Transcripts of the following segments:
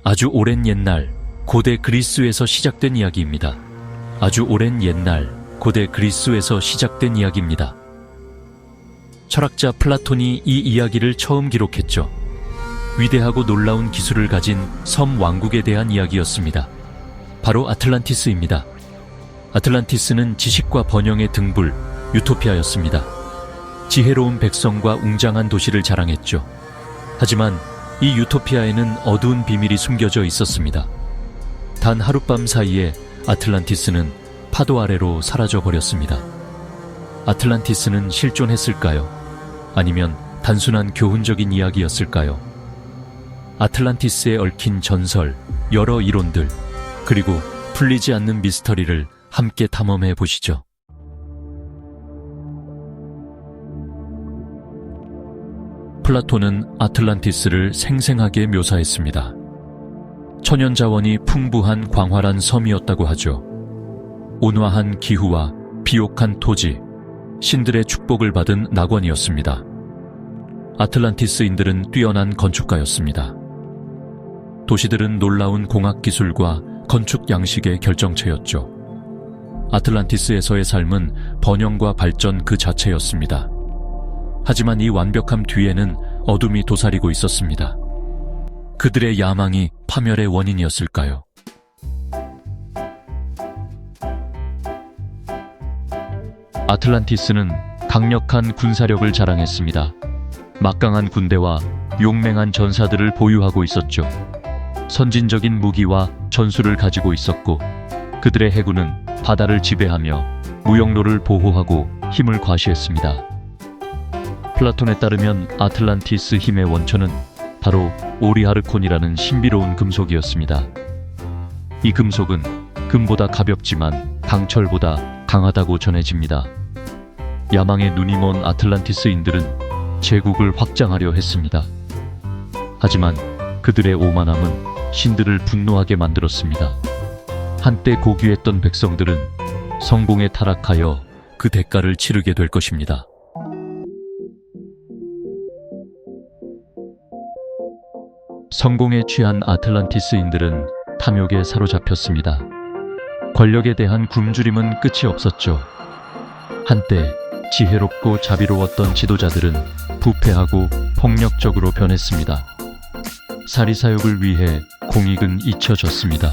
아주 오랜 옛날 고대 그리스에서 시작된 이야기입니다. 아주 오랜 옛날 고대 그리스에서 시작된 이야기입니다. 철학자 플라톤이 이 이야기를 처음 기록했죠. 위대하고 놀라운 기술을 가진 섬 왕국에 대한 이야기였습니다. 바로 아틀란티스입니다. 아틀란티스는 지식과 번영의 등불, 유토피아였습니다. 지혜로운 백성과 웅장한 도시를 자랑했죠. 하지만 이 유토피아에는 어두운 비밀이 숨겨져 있었습니다. 단 하룻밤 사이에 아틀란티스는 파도 아래로 사라져버렸습니다. 아틀란티스는 실존했을까요? 아니면 단순한 교훈적인 이야기였을까요? 아틀란티스에 얽힌 전설, 여러 이론들, 그리고 풀리지 않는 미스터리를 함께 탐험해 보시죠. 플라톤은 아틀란티스를 생생하게 묘사했습니다. 천연자원이 풍부한 광활한 섬이었다고 하죠. 온화한 기후와 비옥한 토지, 신들의 축복을 받은 낙원이었습니다. 아틀란티스인들은 뛰어난 건축가였습니다. 도시들은 놀라운 공학 기술과 건축 양식의 결정체였죠. 아틀란티스에서의 삶은 번영과 발전 그 자체였습니다. 하지만 이 완벽함 뒤에는 어둠이 도사리고 있었습니다. 그들의 야망이 파멸의 원인이었을까요? 아틀란티스는 강력한 군사력을 자랑했습니다. 막강한 군대와 용맹한 전사들을 보유하고 있었죠. 선진적인 무기와 전술을 가지고 있었고, 그들의 해군은 바다를 지배하며 무역로를 보호하고 힘을 과시했습니다. 플라톤에 따르면 아틀란티스 힘의 원천은 바로 오리하르콘이라는 신비로운 금속이었습니다. 이 금속은 금보다 가볍지만 강철보다 강하다고 전해집니다. 야망에 눈이 먼 아틀란티스인들은 제국을 확장하려 했습니다. 하지만 그들의 오만함은 신들을 분노하게 만들었습니다. 한때 고귀했던 백성들은 성공에 타락하여 그 대가를 치르게 될 것입니다. 성공에 취한 아틀란티스인들은 탐욕에 사로잡혔습니다. 권력에 대한 굶주림은 끝이 없었죠. 한때 지혜롭고 자비로웠던 지도자들은 부패하고 폭력적으로 변했습니다. 사리사욕을 위해 공익은 잊혀졌습니다.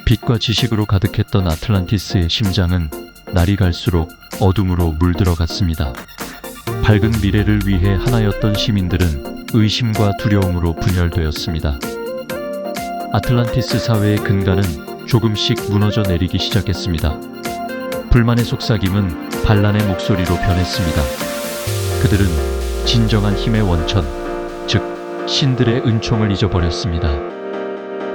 빛과 지식으로 가득했던 아틀란티스의 심장은 날이 갈수록 어둠으로 물들어갔습니다. 밝은 미래를 위해 하나였던 시민들은 의심과 두려움으로 분열되었습니다. 아틀란티스 사회의 근간은 조금씩 무너져 내리기 시작했습니다. 불만의 속삭임은 반란의 목소리로 변했습니다. 그들은 진정한 힘의 원천, 즉 신들의 은총을 잊어버렸습니다.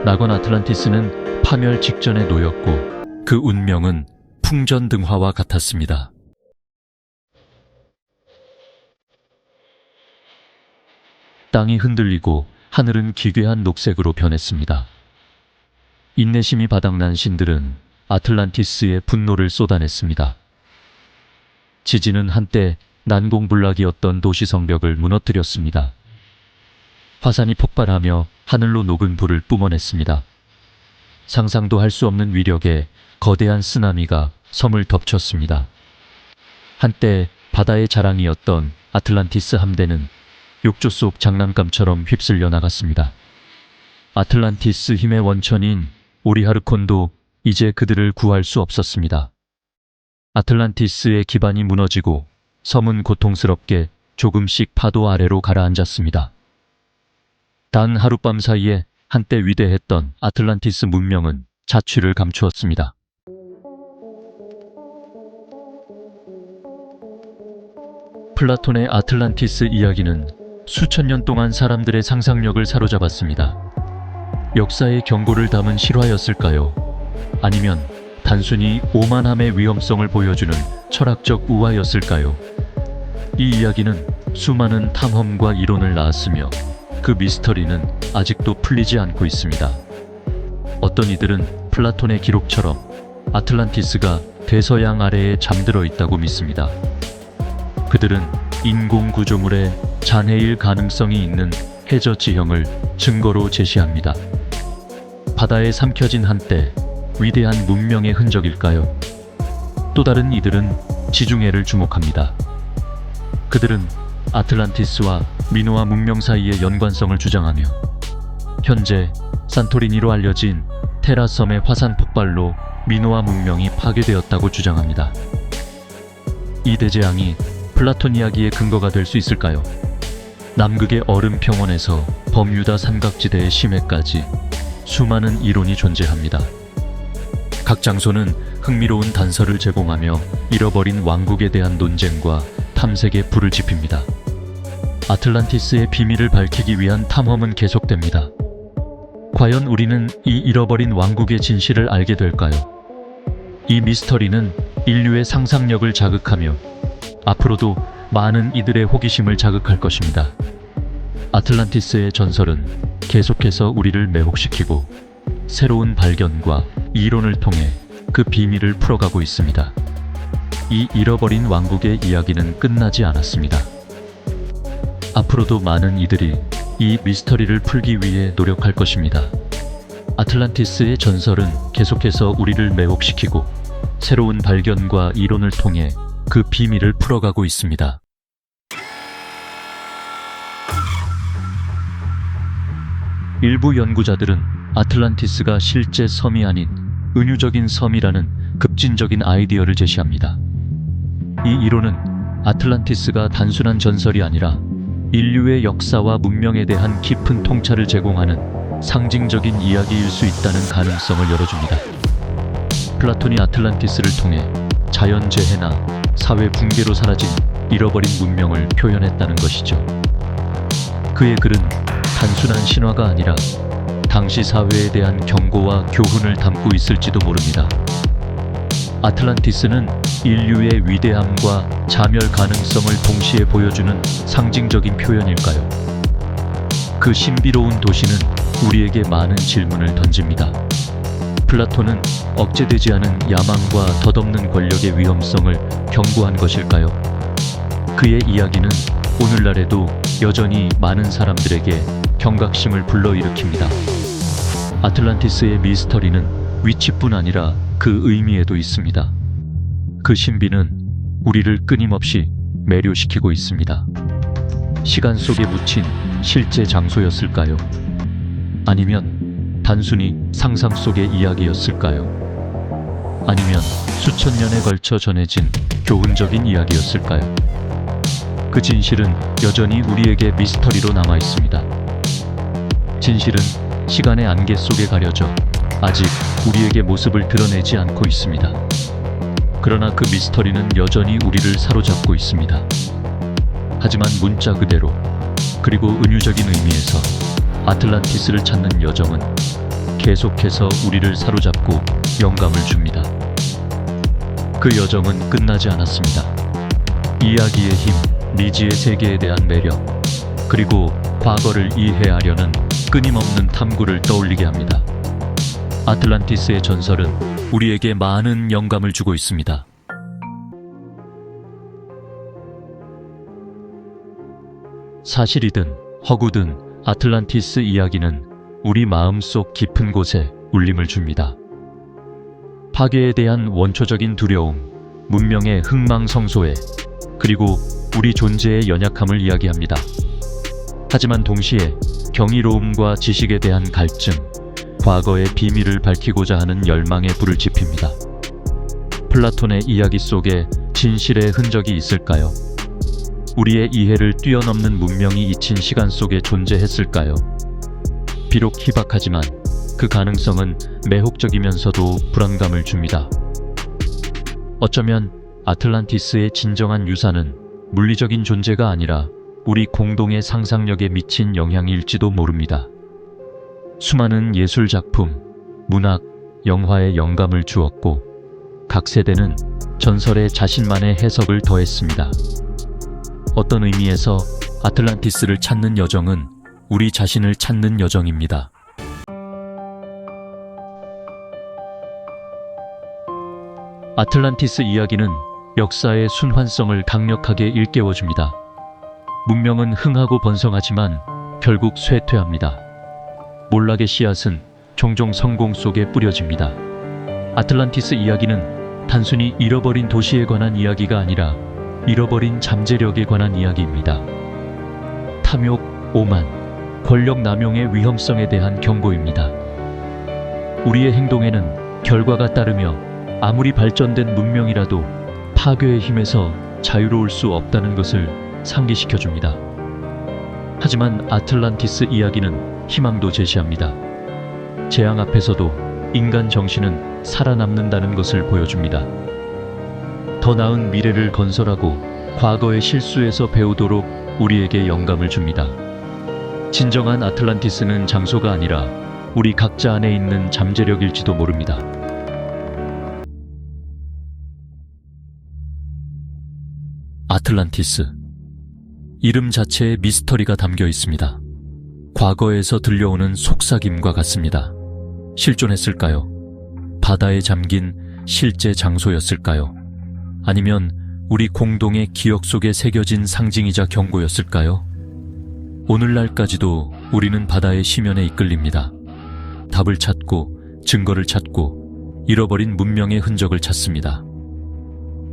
낙원 아틀란티스는 파멸 직전에 놓였고 그 운명은 풍전등화와 같았습니다. 땅이 흔들리고 하늘은 기괴한 녹색으로 변했습니다. 인내심이 바닥난 신들은 아틀란티스에 분노를 쏟아냈습니다. 지진은 한때 난공불락이었던 도시 성벽을 무너뜨렸습니다. 화산이 폭발하며 하늘로 녹은 불을 뿜어냈습니다. 상상도 할 수 없는 위력의 거대한 쓰나미가 섬을 덮쳤습니다. 한때 바다의 자랑이었던 아틀란티스 함대는 욕조 속 장난감처럼 휩쓸려 나갔습니다. 아틀란티스 힘의 원천인 오리하르콘도 이제 그들을 구할 수 없었습니다. 아틀란티스의 기반이 무너지고 섬은 고통스럽게 조금씩 파도 아래로 가라앉았습니다. 단 하룻밤 사이에 한때 위대했던 아틀란티스 문명은 자취를 감추었습니다. 플라톤의 아틀란티스 이야기는 수천 년 동안 사람들의 상상력을 사로잡았습니다. 역사의 경고를 담은 실화였을까요? 아니면 단순히 오만함의 위험성을 보여주는 철학적 우화였을까요? 이 이야기는 수많은 탐험과 이론을 낳았으며 그 미스터리는 아직도 풀리지 않고 있습니다. 어떤 이들은 플라톤의 기록처럼 아틀란티스가 대서양 아래에 잠들어 있다고 믿습니다. 그들은 인공구조물의 잔해일 가능성이 있는 해저 지형을 증거로 제시합니다. 바다에 삼켜진 한때 위대한 문명의 흔적일까요? 또 다른 이들은 지중해를 주목합니다. 그들은 아틀란티스와 미노아 문명 사이의 연관성을 주장하며 현재 산토리니로 알려진 테라 섬의 화산 폭발로 미노아 문명이 파괴되었다고 주장합니다. 이 대재앙이 플라톤 이야기의 근거가 될 수 있을까요? 남극의 얼음 평원에서 버뮤다 삼각지대의 심해까지 수많은 이론이 존재합니다. 각 장소는 흥미로운 단서를 제공하며 잃어버린 왕국에 대한 논쟁과 탐색에 불을 지핍니다. 아틀란티스의 비밀을 밝히기 위한 탐험은 계속됩니다. 과연 우리는 이 잃어버린 왕국의 진실을 알게 될까요? 이 미스터리는 인류의 상상력을 자극하며 앞으로도 많은 이들의 호기심을 자극할 것입니다. 아틀란티스의 전설은 계속해서 우리를 매혹시키고 새로운 발견과 이론을 통해 그 비밀을 풀어가고 있습니다. 이 잃어버린 왕국의 이야기는 끝나지 않았습니다. 앞으로도 많은 이들이 이 미스터리를 풀기 위해 노력할 것입니다. 아틀란티스의 전설은 계속해서 우리를 매혹시키고 새로운 발견과 이론을 통해 그 비밀을 풀어가고 있습니다. 일부 연구자들은 아틀란티스가 실제 섬이 아닌 은유적인 섬이라는 급진적인 아이디어를 제시합니다. 이 이론은 아틀란티스가 단순한 전설이 아니라 인류의 역사와 문명에 대한 깊은 통찰을 제공하는 상징적인 이야기일 수 있다는 가능성을 열어줍니다. 플라톤이 아틀란티스를 통해 자연재해나 사회 붕괴로 사라진 잃어버린 문명을 표현했다는 것이죠. 그의 글은 단순한 신화가 아니라 당시 사회에 대한 경고와 교훈을 담고 있을지도 모릅니다. 아틀란티스는 인류의 위대함과 자멸 가능성을 동시에 보여주는 상징적인 표현일까요? 그 신비로운 도시는 우리에게 많은 질문을 던집니다. 플라톤은 억제되지 않은 야망과 덧없는 권력의 위험성을 경고한 것일까요? 그의 이야기는 오늘날에도 여전히 많은 사람들에게 경각심을 불러일으킵니다. 아틀란티스의 미스터리는 위치뿐 아니라 그 의미에도 있습니다. 그 신비는 우리를 끊임없이 매료시키고 있습니다. 시간 속에 묻힌 실제 장소였을까요? 아니면 단순히 상상 속의 이야기였을까요? 아니면 수천 년에 걸쳐 전해진 교훈적인 이야기였을까요? 그 진실은 여전히 우리에게 미스터리로 남아 있습니다. 진실은 시간의 안개 속에 가려져 아직 우리에게 모습을 드러내지 않고 있습니다. 그러나 그 미스터리는 여전히 우리를 사로잡고 있습니다. 하지만 문자 그대로, 그리고 은유적인 의미에서 아틀란티스를 찾는 여정은 계속해서 우리를 사로잡고 영감을 줍니다. 그 여정은 끝나지 않았습니다. 이야기의 힘, 미지의 세계에 대한 매력, 그리고 과거를 이해하려는 끊임없는 탐구를 떠올리게 합니다. 아틀란티스의 전설은 우리에게 많은 영감을 주고 있습니다. 사실이든 허구든 아틀란티스 이야기는 우리 마음속 깊은 곳에 울림을 줍니다. 파괴에 대한 원초적인 두려움, 문명의 흥망성쇠, 그리고 우리 존재의 연약함을 이야기합니다. 하지만 동시에 경이로움과 지식에 대한 갈증, 과거의 비밀을 밝히고자 하는 열망에 불을 지핍니다. 플라톤의 이야기 속에 진실의 흔적이 있을까요? 우리의 이해를 뛰어넘는 문명이 잊힌 시간 속에 존재했을까요? 비록 희박하지만 그 가능성은 매혹적이면서도 불안감을 줍니다. 어쩌면 아틀란티스의 진정한 유산은 물리적인 존재가 아니라 우리 공동의 상상력에 미친 영향일지도 모릅니다. 수많은 예술 작품, 문학, 영화에 영감을 주었고 각 세대는 전설에 자신만의 해석을 더했습니다. 어떤 의미에서 아틀란티스를 찾는 여정은 우리 자신을 찾는 여정입니다. 아틀란티스 이야기는 역사의 순환성을 강력하게 일깨워줍니다. 문명은 흥하고 번성하지만 결국 쇠퇴합니다. 몰락의 씨앗은 종종 성공 속에 뿌려집니다. 아틀란티스 이야기는 단순히 잃어버린 도시에 관한 이야기가 아니라 잃어버린 잠재력에 관한 이야기입니다. 탐욕, 오만, 권력 남용의 위험성에 대한 경고입니다. 우리의 행동에는 결과가 따르며 아무리 발전된 문명이라도 파괴의 힘에서 자유로울 수 없다는 것을 상기시켜줍니다. 하지만 아틀란티스 이야기는 희망도 제시합니다. 재앙 앞에서도 인간 정신은 살아남는다는 것을 보여줍니다. 더 나은 미래를 건설하고 과거의 실수에서 배우도록 우리에게 영감을 줍니다. 진정한 아틀란티스는 장소가 아니라 우리 각자 안에 있는 잠재력일지도 모릅니다. 아틀란티스. 이름 자체에 미스터리가 담겨 있습니다. 과거에서 들려오는 속삭임과 같습니다. 실존했을까요? 바다에 잠긴 실제 장소였을까요? 아니면 우리 공동의 기억 속에 새겨진 상징이자 경고였을까요? 오늘날까지도 우리는 바다의 심연에 이끌립니다. 답을 찾고 증거를 찾고 잃어버린 문명의 흔적을 찾습니다.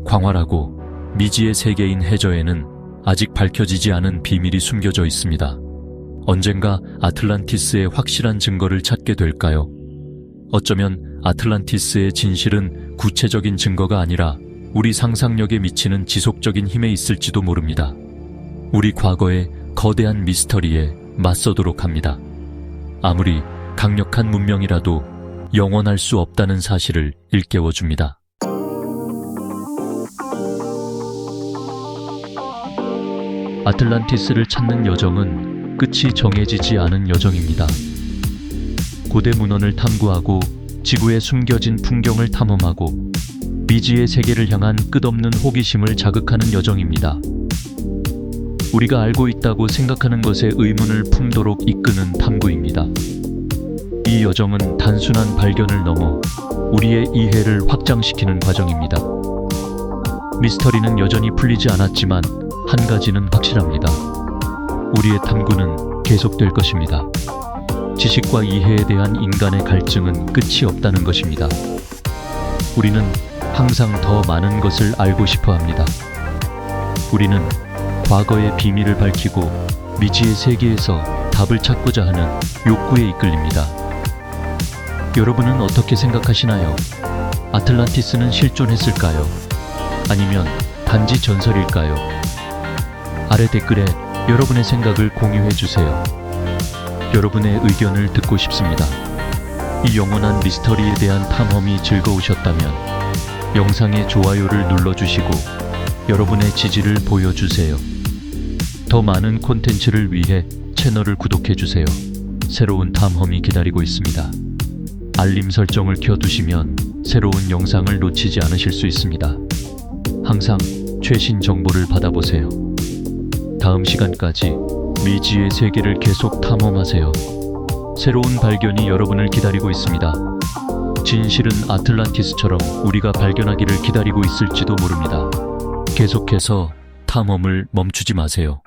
광활하고 미지의 세계인 해저에는 아직 밝혀지지 않은 비밀이 숨겨져 있습니다. 언젠가 아틀란티스의 확실한 증거를 찾게 될까요? 어쩌면 아틀란티스의 진실은 구체적인 증거가 아니라 우리 상상력에 미치는 지속적인 힘에 있을지도 모릅니다. 우리 과거의 거대한 미스터리에 맞서도록 합니다. 아무리 강력한 문명이라도 영원할 수 없다는 사실을 일깨워줍니다. 아틀란티스를 찾는 여정은 끝이 정해지지 않은 여정입니다. 고대 문헌을 탐구하고 지구에 숨겨진 풍경을 탐험하고 미지의 세계를 향한 끝없는 호기심을 자극하는 여정입니다. 우리가 알고 있다고 생각하는 것에 의문을 품도록 이끄는 탐구입니다. 이 여정은 단순한 발견을 넘어 우리의 이해를 확장시키는 과정입니다. 미스터리는 여전히 풀리지 않았지만 한 가지는 확실합니다. 우리의 탐구는 계속될 것입니다. 지식과 이해에 대한 인간의 갈증은 끝이 없다는 것입니다. 우리는 항상 더 많은 것을 알고 싶어 합니다. 우리는 과거의 비밀을 밝히고 미지의 세계에서 답을 찾고자 하는 욕구에 이끌립니다. 여러분은 어떻게 생각하시나요? 아틀란티스는 실존했을까요? 아니면 단지 전설일까요? 아래 댓글에 여러분의 생각을 공유해주세요. 여러분의 의견을 듣고 싶습니다. 이 영원한 미스터리에 대한 탐험이 즐거우셨다면 영상의 좋아요를 눌러주시고 여러분의 지지를 보여주세요. 더 많은 콘텐츠를 위해 채널을 구독해주세요. 새로운 탐험이 기다리고 있습니다. 알림 설정을 켜두시면 새로운 영상을 놓치지 않으실 수 있습니다. 항상 최신 정보를 받아보세요. 다음 시간까지 미지의 세계를 계속 탐험하세요. 새로운 발견이 여러분을 기다리고 있습니다. 진실은 아틀란티스처럼 우리가 발견하기를 기다리고 있을지도 모릅니다. 계속해서 탐험을 멈추지 마세요.